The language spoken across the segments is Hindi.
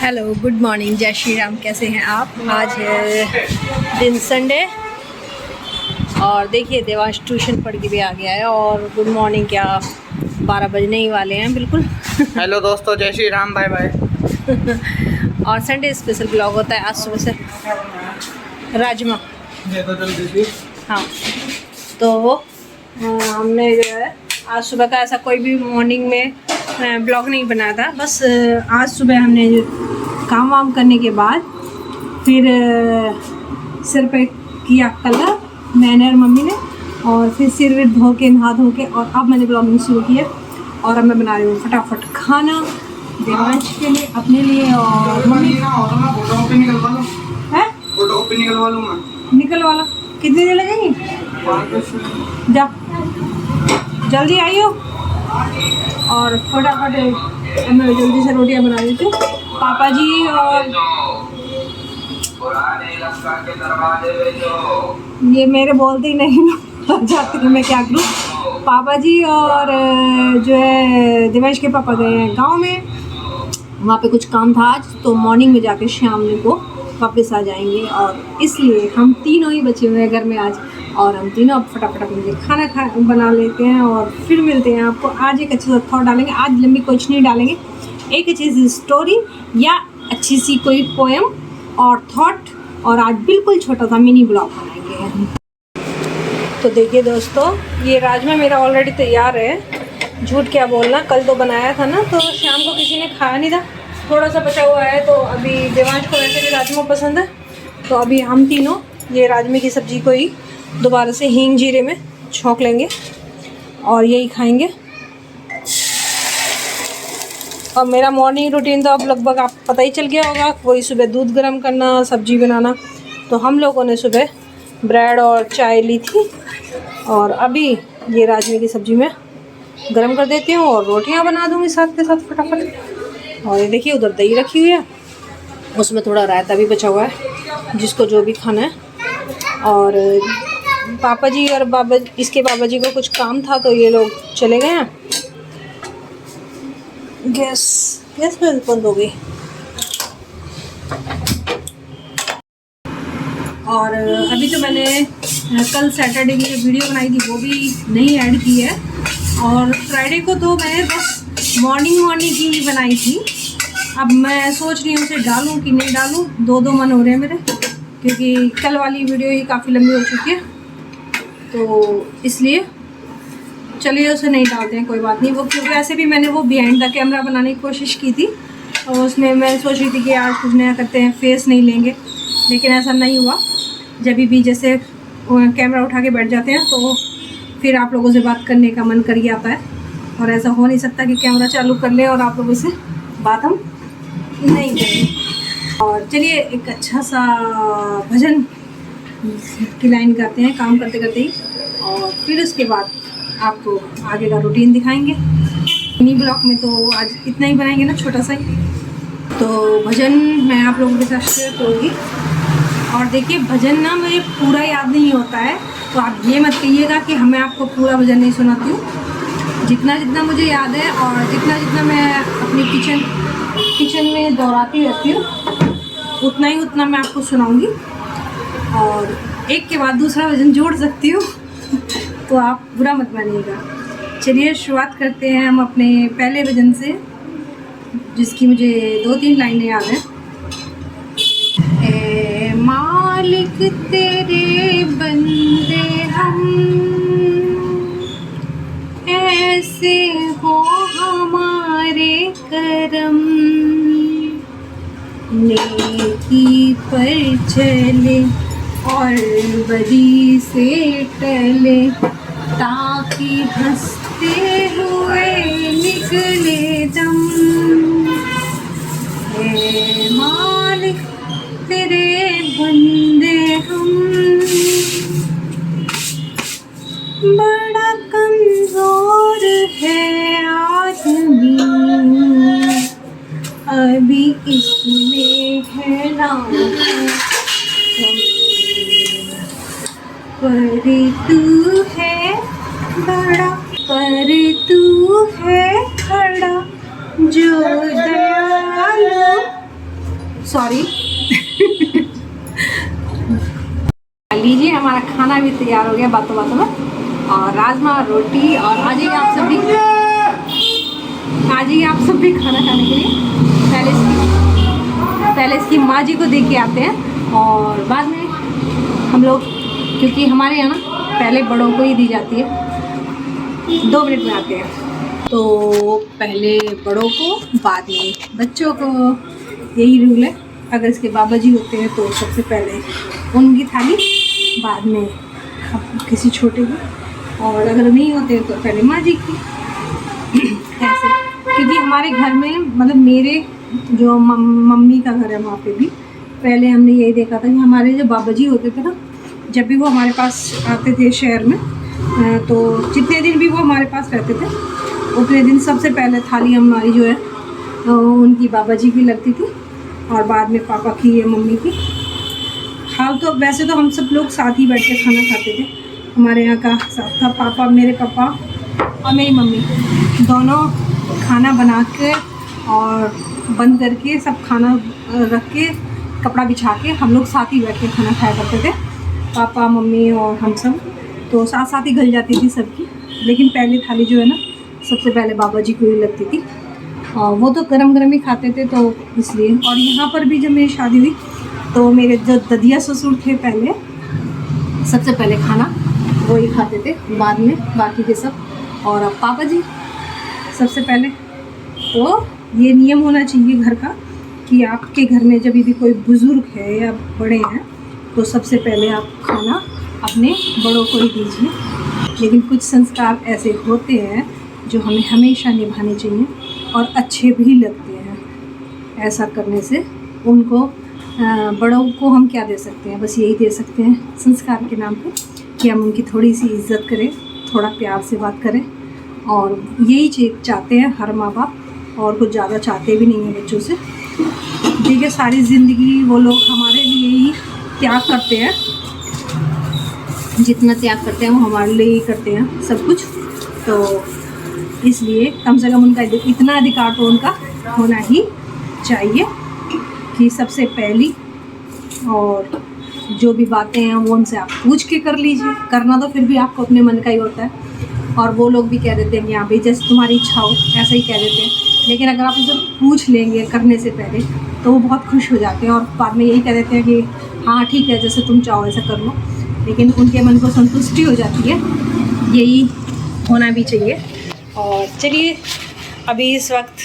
हेलो, गुड मॉर्निंग, जय श्री राम। कैसे हैं आप? आज है दिन संडे और देखिए देवांश ट्यूशन पढ़ के भी आ गया है और गुड मॉर्निंग क्या 12 बजने ही वाले हैं बिल्कुल। हेलो दोस्तों, जय श्री राम, बाय बाय। और संडे स्पेशल ब्लॉग होता है आज सुबह से। राजमा हाँ, तो हमने जो है आज सुबह का ऐसा कोई भी मॉर्निंग में ब्लॉग नहीं बनाया था। बस आज सुबह हमने काम वाम करने के बाद फिर सिर पे किया कलर मैंने और मम्मी ने, और फिर सिर विर धो के नहा धो के और अब मैंने ब्लॉगिंग शुरू किया। और अब मैं बना रही हूँ फटाफट खाना देवांश के लिए, अपने लिए और मम्मी। है निकलवा लो। कितनी देर लगेगी? जा जल्दी आइयो। और फटाफट मैं जल्दी से रोटियां बना देती हूँ। पापा जी और ये मेरे बोलते ही नहीं जाते कि मैं क्या करूँ। पापा जी और जो है देवांश के पापा गए हैं गांव में, वहाँ पे कुछ काम था आज, तो मॉर्निंग में जाके शाम को वापस आ जाएंगे। और इसलिए हम तीनों ही बचे हुए हैं घर में आज, और हम तीनों अब फटाफट अपने खाना बना लेते हैं और फिर मिलते हैं आपको। आज एक अच्छा सा थॉट डालेंगे, आज लंबी कुछ नहीं डालेंगे, एक अच्छी सी स्टोरी या अच्छी सी कोई पोएम और थॉट, और आज बिल्कुल छोटा सा मिनी ब्लॉग बनाएंगे। तो देखिए दोस्तों, ये राजमा मेरा ऑलरेडी तैयार है। झूठ क्या बोलना, कल तो बनाया था ना, तो शाम को किसी ने खाया नहीं था, थोड़ा सा बचा हुआ है। तो अभी देवांश को वैसे भी राजमा पसंद है, तो अभी हम तीनों ये राजमे की सब्ज़ी को ही दोबारा से हींग जीरे में छौंक लेंगे और यही खाएंगे। और मेरा मॉर्निंग रूटीन तो अब लगभग आप पता ही चल गया होगा, वही सुबह दूध गर्म करना, सब्जी बनाना। तो हम लोगों ने सुबह ब्रेड और चाय ली थी, और अभी ये राजमे की सब्ज़ी में गरम कर देती हूँ और रोटियाँ बना दूँगी साथ के साथ फटाफट। और ये देखिए उधर दही रखी हुई है, उसमें थोड़ा रायता भी बचा हुआ है, जिसको जो भी खाना है। और पापा जी और इसके बाबा जी को कुछ काम था, तो ये लोग चले गए हैं। गैस में बंद हो गई। और अभी तो मैंने कल सैटरडे की जो वीडियो बनाई थी वो भी नहीं ऐड की है, और फ्राइडे को तो मैंने बस मॉर्निंग की ही बनाई थी। अब मैं सोच रही हूँ उसे डालूँ कि नहीं डालूँ, दो मन हो रहे हैं मेरे, क्योंकि कल वाली वीडियो ही काफ़ी लंबी हो चुकी है, तो इसलिए चलिए उसे नहीं डालते हैं, कोई बात नहीं। वो क्योंकि वैसे भी मैंने वो बिहाइंड द कैमरा बनाने की कोशिश की थी, और उसमें मैं सोच रही थी कि आज कुछ नया करते हैं, फेस नहीं लेंगे, लेकिन ऐसा नहीं हुआ। जब भी जैसे कैमरा उठा के बैठ जाते हैं तो फिर आप लोगों से बात करने का मन कर ही आता है, और ऐसा हो नहीं सकता कि कैमरा चालू कर ले और आप लोगों से बात हम नहीं करें। और चलिए एक अच्छा सा भजन की लाइन करते हैं काम करते करते ही, और फिर उसके बाद आपको आगे का रूटीन दिखाएंगे। मिनी ब्लॉग में तो आज इतना ही बनाएंगे ना, छोटा सा ही। तो भजन मैं आप लोगों के साथ शेयर करूँगी। और देखिए भजन ना मुझे पूरा याद नहीं होता है, तो आप ये मत कहिएगा कि मैं आपको पूरा भजन नहीं सुनाती हूँ। जितना जितना मुझे याद है और जितना जितना मैं अपनी किचन में दोहराती रहती हूँ, उतना मैं आपको सुनाऊँगी, और एक के बाद दूसरा भजन जोड़ सकती हूँ तो आप बुरा मत मानिएगा। चलिए शुरुआत करते हैं हम अपने पहले भजन से, जिसकी मुझे 2-3 लाइनें याद हैं। ए मालिक तेरे बंदे हम, ऐसे हो हमारे करम, नेकी पर चले और बदी से टले, ताकि हंसते हुए निकले दम। हे मालिक तेरे बंदे हम, बड़ा कमजोर है आदमी, अभी इसमें है ना पर तू है बड़ा, पर तू है खड़ा जो दयालु सॉरी। लीजिए, हमारा खाना भी तैयार हो गया बातों बातों में, और राजमा रोटी। और आ जाइए आप सब भी खाना खाने के लिए। पहले इसकी माँ जी को दे के आते हैं, और बाद में हम लोग, क्योंकि हमारे यहाँ ना पहले बड़ों को ही दी जाती है। 2 मिनट में आते हैं, तो पहले बड़ों को बाद में बच्चों को, यही रूल है। अगर इसके बाबा जी होते हैं तो सबसे पहले उनकी थाली, बाद में किसी छोटे की, और अगर नहीं होते तो पहले माँ जी की। ऐसे, क्योंकि हमारे घर में, मतलब मेरे जो मम्मी का घर है वहाँ पे भी पहले हमने यही देखा था कि हमारे जो बाबा जी होते थे ना, जब भी वो हमारे पास आते थे शहर में, तो जितने दिन भी वो हमारे पास रहते थे उतने दिन सबसे पहले थाली हमारी जो है उनकी बाबा जी की लगती थी, और बाद में पापा की या मम्मी की। हाल तो वैसे तो हम सब लोग साथ ही बैठ के खाना खाते थे, हमारे यहाँ का साथ था। पापा, मेरे पापा और मेरी मम्मी दोनों खाना बना के और बंद करके, सब खाना रख के, कपड़ा बिछा के हम लोग साथ ही बैठ के खाना खाया करते थे, पापा, मम्मी और हम सब। तो साथ साथ ही गल जाती थी सबकी, लेकिन पहले थाली जो है ना सबसे पहले बाबा जी को ही लगती थी, और वो तो गरम गरम ही खाते थे, तो इसलिए। और यहाँ पर भी जब मेरी शादी हुई तो मेरे जो ददिया ससुर थे पहले, सबसे पहले खाना वो ही खाते थे, बाद में बाकी के सब। और अब पापा जी सबसे पहले। तो ये नियम होना चाहिए घर का कि आपके घर में जब भी कोई बुज़ुर्ग है या बड़े हैं तो सबसे पहले आप खाना अपने बड़ों को ही दीजिए। लेकिन कुछ संस्कार ऐसे होते हैं जो हमें हमेशा निभाने चाहिए और अच्छे भी लगते हैं। ऐसा करने से उनको, बड़ों को हम क्या दे सकते हैं, बस यही दे सकते हैं संस्कार के नाम पे कि हम उनकी थोड़ी सी इज्जत करें, थोड़ा प्यार से बात करें। और यही चीज़ चाहते हैं हर माँ बाप, और कुछ ज़्यादा चाहते भी नहीं हैं बच्चों से। देखिए, सारी ज़िंदगी वो लोग हमारे लिए ही त्याग करते हैं, जितना त्याग करते हैं वो हमारे लिए ही करते हैं सब कुछ। तो इसलिए कम से कम उनका इतना अधिकार तो उनका होना ही चाहिए कि सबसे पहली, और जो भी बातें हैं वो उनसे आप पूछ के कर लीजिए। करना तो फिर भी आपको अपने मन का ही होता है, और वो लोग भी कह देते हैं कि हाँ भाई जैसे तुम्हारी इच्छा हो, ऐसा ही कह देते हैं। लेकिन अगर आप उनसे पूछ लेंगे करने से पहले तो वो बहुत खुश हो जाते हैं, और बाद में यही कह देते हैं कि हाँ ठीक है, जैसे तुम चाहो ऐसा कर लो। लेकिन उनके मन को संतुष्टि हो जाती है, यही होना भी चाहिए। और चलिए, अभी इस वक्त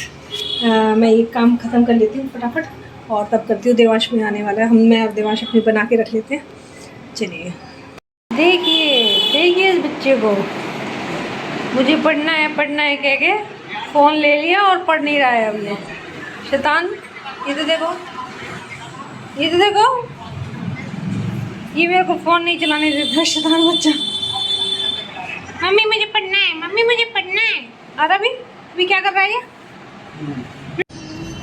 मैं ये काम ख़त्म कर लेती हूँ फटाफट, और तब करती हूँ। देवांश भी आने वाला है, मैं और देवांश अपनी बना के रख लेते हैं। चलिए, देखिए इस बच्चे को, मुझे पढ़ना है कह के फ़ोन ले लिया और पढ़ नहीं रहा है हमने। शैतान, ये तो देखो, ये मेरे को फ़ोन नहीं चलाने देता शैतान बच्चा। मम्मी मुझे पढ़ना है। और अभी क्या कर रहा है ये?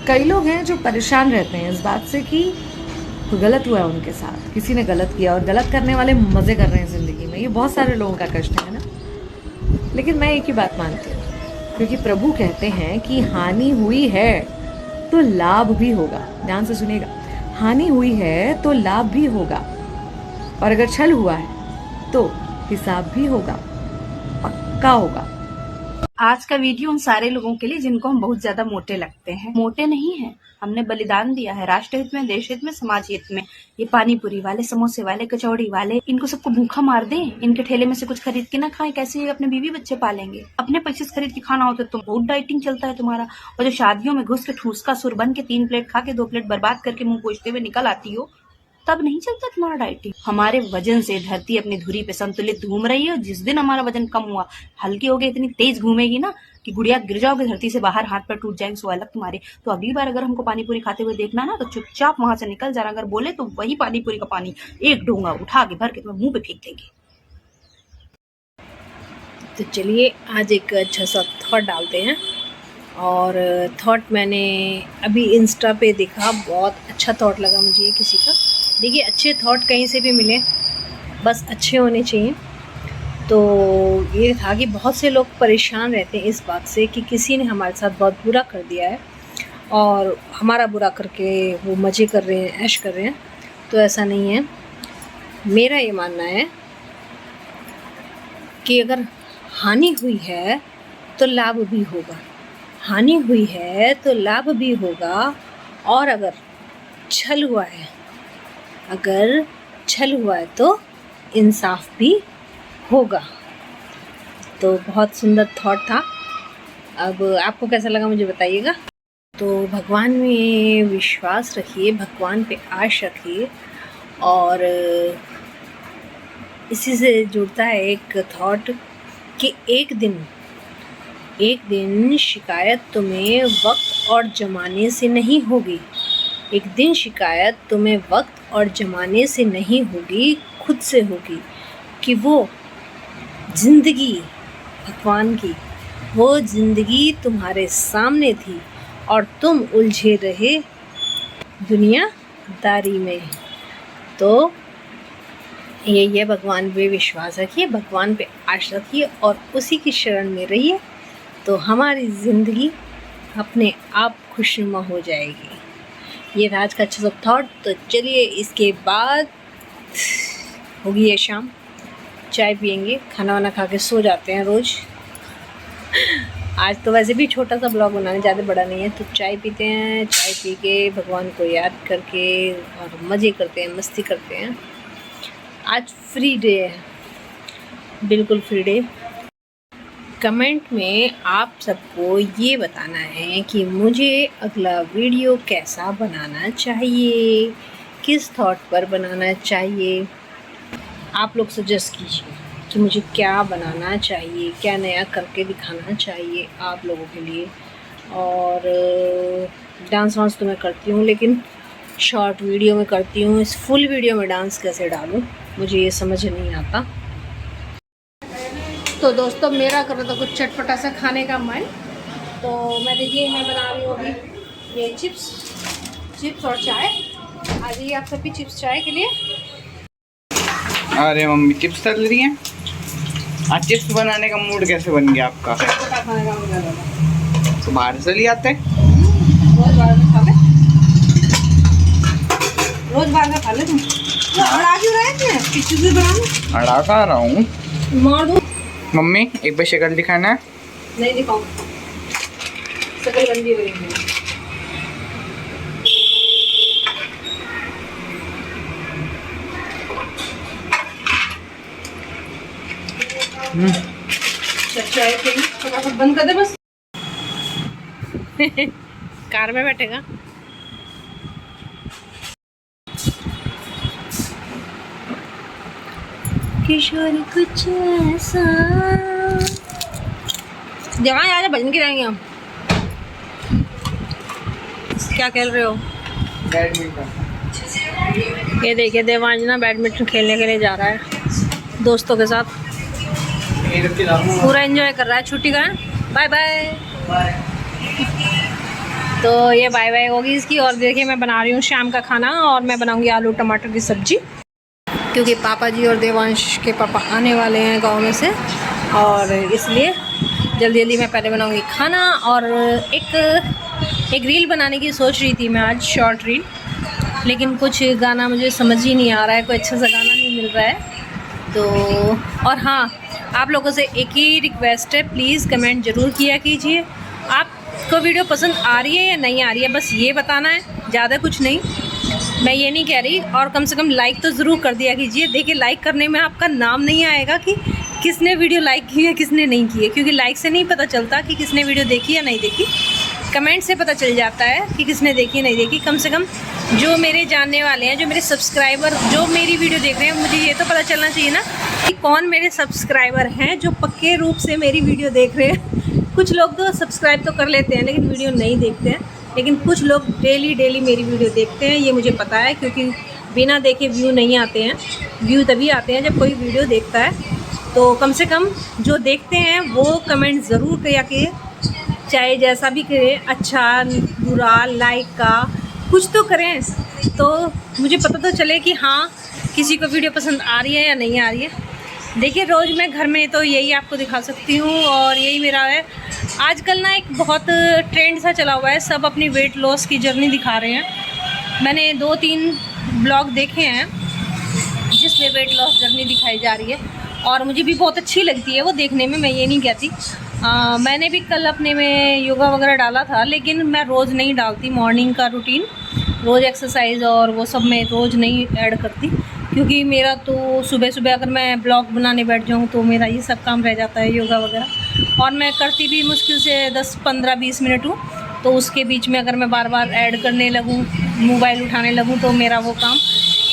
कई लोग हैं जो परेशान रहते हैं इस बात से कि गलत हुआ है उनके साथ, किसी ने गलत किया, और गलत करने वाले मज़े कर रहे हैं ज़िंदगी में। ये बहुत सारे लोगों का कष्ट है ना। लेकिन मैं एक ही बात मानती हूँ, क्योंकि प्रभु कहते हैं कि हानि हुई है तो लाभ भी होगा। ध्यान से सुनिएगा, हानि हुई है तो लाभ भी होगा, और अगर छल हुआ है तो हिसाब भी होगा, पक्का होगा। आज का वीडियो उन सारे लोगों के लिए जिनको हम बहुत ज्यादा मोटे लगते हैं। मोटे नहीं है, हमने बलिदान दिया है राष्ट्र हित में, देश हित में, समाज हित में। ये पानी पूरी वाले, समोसे वाले, कचौड़ी वाले, इनको सबको भूखा मार दें, इनके ठेले में से कुछ खरीद के ना खाएं। कैसे ये अपने बीवी बच्चे पालेंगे? अपने पैसे से खरीद के खाना होता है तो बहुत डाइटिंग चलता है तुम्हारा। और जो शादियों में घुस के ठूस का सुर बन के 3 प्लेट खा के 2 प्लेट बर्बाद करके मुंह पोंछते हुए निकल आती हो, तब नहीं चलता तुम्हारा डाइटिंग। हमारे वजन से धरती अपनी धुरी पे संतुलित घूम रही है। जिस दिन हमारा वजन कम हुआ, हल्की हो गई, इतनी तेज घूमेगी ना कि गुड़िया गिर जाओगे धरती से बाहर, हाथ पर टूट जाएंगे, सो अलग तुम्हारे। तो अगली बार अगर हमको पानी पूरी खाते हुए देखना ना, तो चुपचाप वहां से निकल जाना। अगर बोले तो वही पानी पूरी का पानी एक डोंगा उठा के भर के तुम्हें मुंह पे फेंक देंगे। तो चलिए, आज एक अच्छा सा थॉट डालते हैं। और थॉट मैंने अभी इंस्टा पे देखा, बहुत अच्छा थॉट लगा मुझे ये किसी का। देखिए, अच्छे थॉट कहीं से भी मिले, बस अच्छे होने चाहिए। तो ये था कि बहुत से लोग परेशान रहते हैं इस बात से कि किसी ने हमारे साथ बहुत बुरा कर दिया है, और हमारा बुरा करके वो मज़े कर रहे हैं, ऐश कर रहे हैं, तो ऐसा नहीं है। मेरा ये मानना है कि अगर हानि हुई है तो लाभ भी होगा, हानि हुई है तो लाभ भी होगा। और अगर छल हुआ है, अगर छल हुआ है तो इंसाफ भी होगा। तो बहुत सुंदर थॉट था। अब आपको कैसा लगा मुझे बताइएगा। तो भगवान में विश्वास रखिए, भगवान पे आश रखिए। और इसी से जुड़ता है एक थॉट कि एक दिन शिकायत तुम्हें वक्त और ज़माने से नहीं होगी। एक दिन शिकायत तुम्हें वक्त और ज़माने से नहीं होगी, खुद से होगी कि वो ज़िंदगी भगवान की, वो ज़िंदगी तुम्हारे सामने थी और तुम उलझे रहे दुनियादारी में। तो ये भगवान पे विश्वास रखिए, भगवान पे आशा रखिए और उसी की शरण में रहिए, तो हमारी ज़िंदगी अपने आप खुशनुमा हो जाएगी। ये था आज का अच्छा सा थॉट। तो चलिए इसके बाद होगी ये शाम, चाय पियेंगे, खाना वाना खा के सो जाते हैं रोज़। आज तो वैसे भी छोटा सा ब्लॉग बनाने, ज़्यादा बड़ा नहीं है। तो चाय पीते हैं, चाय पी के भगवान को याद करके और मज़े करते हैं, मस्ती करते हैं। आज फ्री डे है, बिल्कुल फ्री डे। कमेंट में आप सबको ये बताना है कि मुझे अगला वीडियो कैसा बनाना चाहिए, किस थॉट पर बनाना चाहिए। आप लोग सजेस्ट कीजिए कि मुझे क्या बनाना चाहिए, क्या नया करके दिखाना चाहिए आप लोगों के लिए। और डांस वांस तो मैं करती हूँ, लेकिन शॉर्ट वीडियो में करती हूँ। इस फुल वीडियो में डांस कैसे डालूँ मुझे ये समझ नहीं आता। तो दोस्तों मेरा कर रहा था कुछ चटपटा सा खाने का मन, तो मैं देखिए मैं बना रही हूँ अभी ये चिप्स और चाय। आ जाइए आप सभी चिप्स चाय के लिए। अरे मम्मी चिप्स तल रही हैं। आज चिप्स बनाने का मूड कैसे बन गया आपका? चटपटा खाने का मजा लगा। तो बाहर से ले आते हैं, रोज बाहर का खा ले, रोज बाहर का खा ले। तुम अड़ा क्यों रहे थे? चिप्स भी बना अड़ा खा रहा हूँ। मार दो मम्मी एक बार शक्ल दिखाना है। नहीं दिखाऊँ, शक्ल गंदी हो रही है। चाय पी फटाफट बंद कर दे बस। कार में बैठेगा। किशोर कुछ ऐसा जहाँ यार भजन की रहेंगे हम। क्या खेल रहे हो? बैडमिंटन। ये देखिए देवांजना बैडमिंटन खेलने के लिए जा रहा है दोस्तों के साथ। पूरा एंजॉय कर रहा है छुट्टी का। Bye bye. तो ये बाय बाय होगी इसकी। और देखिए मैं बना रही हूँ शाम का खाना, और मैं बनाऊँगी आलू टमाटर की सब्जी, क्योंकि पापा जी और देवांश के पापा आने वाले हैं गांव में से, और इसलिए जल्दी जल्दी मैं पहले बनाऊंगी खाना। और एक रील बनाने की सोच रही थी मैं आज, शॉर्ट रील, लेकिन कुछ गाना मुझे समझ ही नहीं आ रहा है, कोई अच्छा सा गाना नहीं मिल रहा है। तो और हाँ, आप लोगों से एक ही रिक्वेस्ट है, प्लीज़ कमेंट ज़रूर किया कीजिए आपको वीडियो पसंद आ रही है या नहीं आ रही है, बस ये बताना है, ज़्यादा कुछ नहीं। मैं ये नहीं कह रही। और कम से कम लाइक तो ज़रूर कर दिया कीजिए। देखिए लाइक करने में आपका नाम नहीं आएगा कि किसने वीडियो लाइक की है किसने नहीं की है, क्योंकि लाइक से नहीं पता चलता कि किसने वीडियो देखी या नहीं देखी। कमेंट से पता चल जाता है कि किसने देखी नहीं देखी। कम से कम जो मेरे जानने वाले हैं, जो मेरे सब्सक्राइबर जो मेरी वीडियो देख रहे हैं, मुझे ये तो पता चलना चाहिए ना कि कौन मेरे सब्सक्राइबर हैं जो पक्के रूप से मेरी वीडियो देख रहे हैं। कुछ लोग तो सब्सक्राइब तो कर लेते हैं लेकिन वीडियो नहीं देखते हैं, लेकिन कुछ लोग डेली मेरी वीडियो देखते हैं, ये मुझे पता है, क्योंकि बिना देखे व्यू नहीं आते हैं। व्यू तभी आते हैं जब कोई वीडियो देखता है। तो कम से कम जो देखते हैं वो कमेंट ज़रूर किया कि चाहे जैसा भी करें, अच्छा बुरा, लाइक का कुछ तो करें, तो मुझे पता तो चले कि हाँ किसी को वीडियो पसंद आ रही है या नहीं आ रही है। देखिए रोज़ मैं घर में तो यही आपको दिखा सकती हूँ और यही मेरा है। आजकल ना एक बहुत ट्रेंड सा चला हुआ है, सब अपनी वेट लॉस की जर्नी दिखा रहे हैं। मैंने 2-3 ब्लॉग देखे हैं जिसमें वेट लॉस जर्नी दिखाई जा रही है और मुझे भी बहुत अच्छी लगती है वो देखने में, मैं ये नहीं कहती। मैंने भी कल अपने में योगा वगैरह डाला था, लेकिन मैं रोज़ नहीं डालती। मॉर्निंग का रूटीन, रोज़ एक्सरसाइज और वो सब मैं रोज़ नहीं ऐड करती, क्योंकि मेरा तो सुबह सुबह अगर मैं ब्लॉग बनाने बैठ जाऊँ तो मेरा ये सब काम रह जाता है, योगा वगैरह। और मैं करती भी मुश्किल से 10-15-20 मिनट हूँ, तो उसके बीच में अगर मैं बार बार ऐड करने लगूँ, मोबाइल उठाने लगूँ, तो मेरा वो काम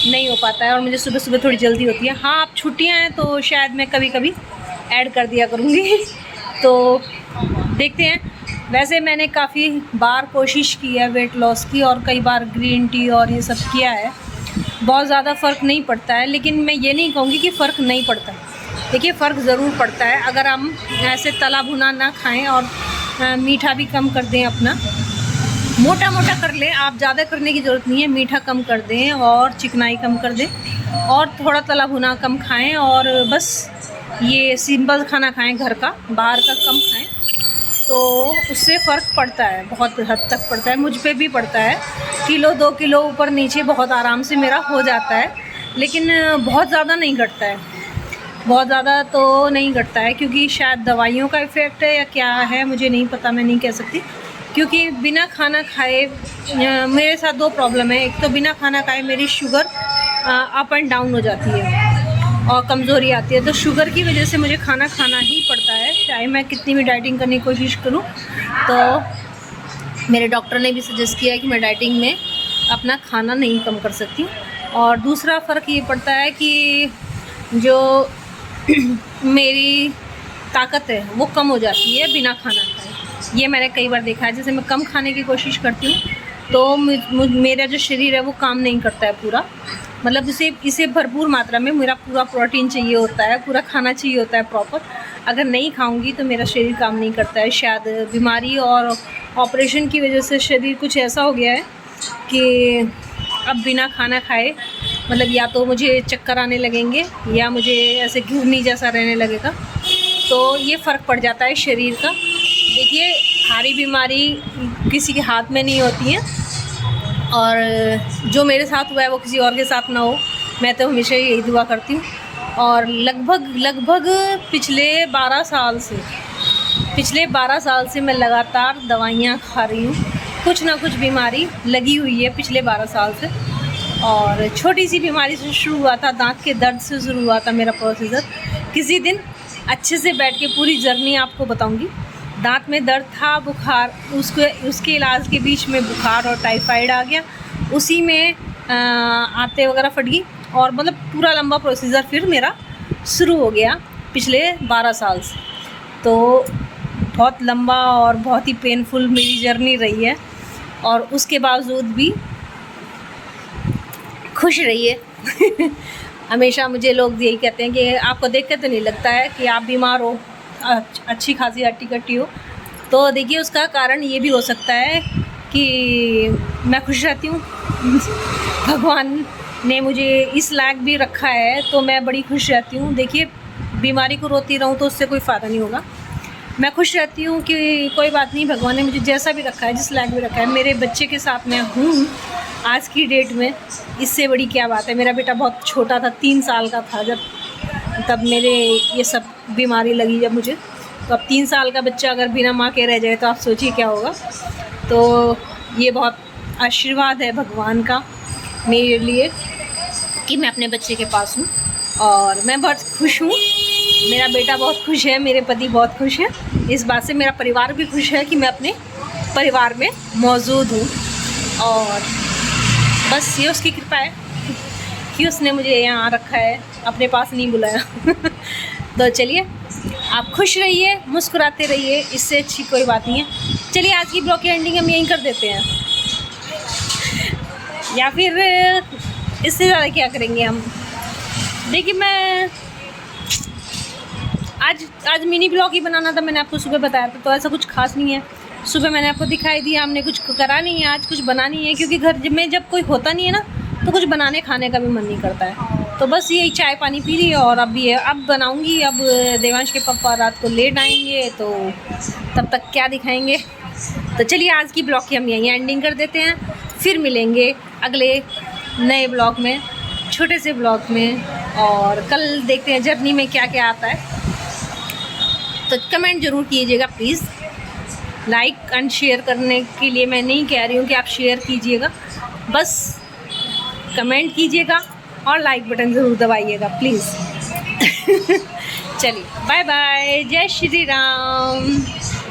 नहीं हो पाता है। और मुझे सुबह सुबह थोड़ी जल्दी होती है। हाँ, अब छुट्टियाँ हैं तो शायद मैं कभी कभी ऐड कर दिया करूँगी तो देखते हैं। वैसे मैंने काफ़ी बार कोशिश की है वेट लॉस की और कई बार ग्रीन टी और ये सब किया है, बहुत ज़्यादा फ़र्क नहीं पड़ता है। लेकिन मैं ये नहीं कहूँगी कि फ़र्क नहीं पड़ता। देखिए फ़र्क ज़रूर पड़ता है अगर हम ऐसे तला भुना ना खाएं और मीठा भी कम कर दें, अपना मोटा मोटा कर लें। आप ज़्यादा करने की ज़रूरत नहीं है, मीठा कम कर दें और चिकनाई कम कर दें और थोड़ा तला भुना कम खाएं और बस ये सिंपल खाना खाएं, घर का, बाहर का कम खाएं, तो उससे फ़र्क पड़ता है, बहुत हद तक पड़ता है। मुझ पे भी पड़ता है, 1-2 किलो ऊपर नीचे बहुत आराम से मेरा हो जाता है, लेकिन बहुत ज़्यादा नहीं घटता है, बहुत ज़्यादा तो नहीं घटता है, क्योंकि शायद दवाइयों का इफ़ेक्ट है या क्या है मुझे नहीं पता, मैं नहीं कह सकती। क्योंकि बिना खाना खाए मेरे साथ 2 प्रॉब्लम है। एक तो बिना खाना खाए मेरी शुगर अप एंड डाउन हो जाती है और कमज़ोरी आती है, तो शुगर की वजह से मुझे खाना खाना ही पड़ता है, चाहे मैं कितनी भी डाइटिंग करने की कोशिश करूं। तो मेरे डॉक्टर ने भी सजेस्ट किया है कि मैं डाइटिंग में अपना खाना नहीं कम कर सकती। और दूसरा फ़र्क ये पड़ता है कि जो मेरी ताकत है वो कम हो जाती है बिना खाना खाए। ये मैंने कई बार देखा है। जैसे मैं कम खाने की कोशिश करती हूँ तो मेरा जो शरीर है वो काम नहीं करता है पूरा, मतलब इसे भरपूर मात्रा में मेरा पूरा प्रोटीन चाहिए होता है, पूरा खाना चाहिए होता है प्रॉपर। अगर नहीं खाऊंगी तो मेरा शरीर काम नहीं करता है। शायद बीमारी और ऑपरेशन की वजह से शरीर कुछ ऐसा हो गया है कि अब बिना खाना खाए, मतलब या तो मुझे चक्कर आने लगेंगे या मुझे ऐसे घिरनी जैसा रहने लगेगा, तो ये फ़र्क पड़ जाता है शरीर का। देखिए सारी बीमारी किसी के हाथ में नहीं होती है और जो मेरे साथ हुआ है वो किसी और के साथ ना हो, मैं तो हमेशा यही दुआ करती हूँ। और लगभग पिछले 12 साल से मैं लगातार दवाइयाँ खा रही हूँ, कुछ ना कुछ बीमारी लगी हुई है पिछले 12 साल से। और छोटी सी बीमारी से शुरू हुआ था, दांत के दर्द से शुरू हुआ था मेरा प्रोसीजर। किसी दिन अच्छे से बैठ के पूरी जर्नी आपको बताऊँगी। दांत में दर्द था, बुखार, उसके इलाज के बीच में बुखार और टाइफाइड आ गया, उसी में आंतें वगैरह फट गई और मतलब पूरा लंबा प्रोसीजर फिर मेरा शुरू हो गया पिछले 12 साल से। तो बहुत लंबा और बहुत ही पेनफुल मेरी जर्नी रही है और उसके बावजूद भी खुश रहिए। हमेशा मुझे लोग यही कहते हैं कि आपको देख के तो नहीं लगता है कि आप बीमार हो, अच्छी खासी हट्टी कट्टी हो। तो देखिए उसका कारण ये भी हो सकता है कि मैं खुश रहती हूँ। भगवान ने मुझे इस लायक भी रखा है तो मैं बड़ी खुश रहती हूँ। देखिए बीमारी को रोती रहूँ तो उससे कोई फ़ायदा नहीं होगा। मैं खुश रहती हूँ कि कोई बात नहीं, भगवान ने मुझे जैसा भी रखा है, जिस लायक भी रखा है। मेरे बच्चे के साथ मैं हूँ आज की डेट में, इससे बड़ी क्या बात है। मेरा बेटा बहुत छोटा था, 3 साल का था जब, तब मेरे ये सब बीमारी लगी जब मुझे। तो अब 3 साल का बच्चा अगर बिना माँ के रह जाए तो आप सोचिए क्या होगा। तो ये बहुत आशीर्वाद है भगवान का मेरे लिए कि मैं अपने बच्चे के पास हूँ और मैं बहुत खुश हूँ। मेरा बेटा बहुत खुश है, मेरे पति बहुत खुश हैं, इस बात से मेरा परिवार भी खुश है कि मैं अपने परिवार में मौजूद हूँ। और बस ये उसकी कृपा है कि उसने मुझे यहाँ रखा है, अपने पास नहीं बुलाया। तो चलिए आप खुश रहिए, मुस्कुराते रहिए, इससे अच्छी कोई बात नहीं है। चलिए आज की ब्लॉग की एंडिंग हम यहीं कर देते हैं, या फिर इससे ज़्यादा क्या करेंगे हम। देखिए मैं आज मिनी ब्लॉग ही बनाना था, मैंने आपको सुबह बताया था, तो ऐसा कुछ खास नहीं है। सुबह मैंने आपको दिखाई दिया, हमने कुछ करा नहीं है, आज कुछ बना नहीं है, क्योंकि घर में जब कोई होता नहीं है ना तो कुछ बनाने खाने का भी मन नहीं करता है। तो बस यही चाय पानी पी रही है और अब बनाऊंगी। अब देवांश के पापा रात को लेट आएंगे तो तब तक क्या दिखाएंगे। तो चलिए आज की ब्लॉग की हम यहीं एंडिंग कर देते हैं, फिर मिलेंगे अगले नए ब्लॉग में, छोटे से ब्लॉग में, और कल देखते हैं जर्नी में क्या क्या आता है। तो कमेंट ज़रूर कीजिएगा प्लीज़। लाइक एंड शेयर करने के लिए मैं नहीं कह रही हूँ कि आप शेयर कीजिएगा, बस कमेंट कीजिएगा और लाइक बटन ज़रूर दबाइएगा प्लीज़। चलिए बाय बाय, जय श्री राम।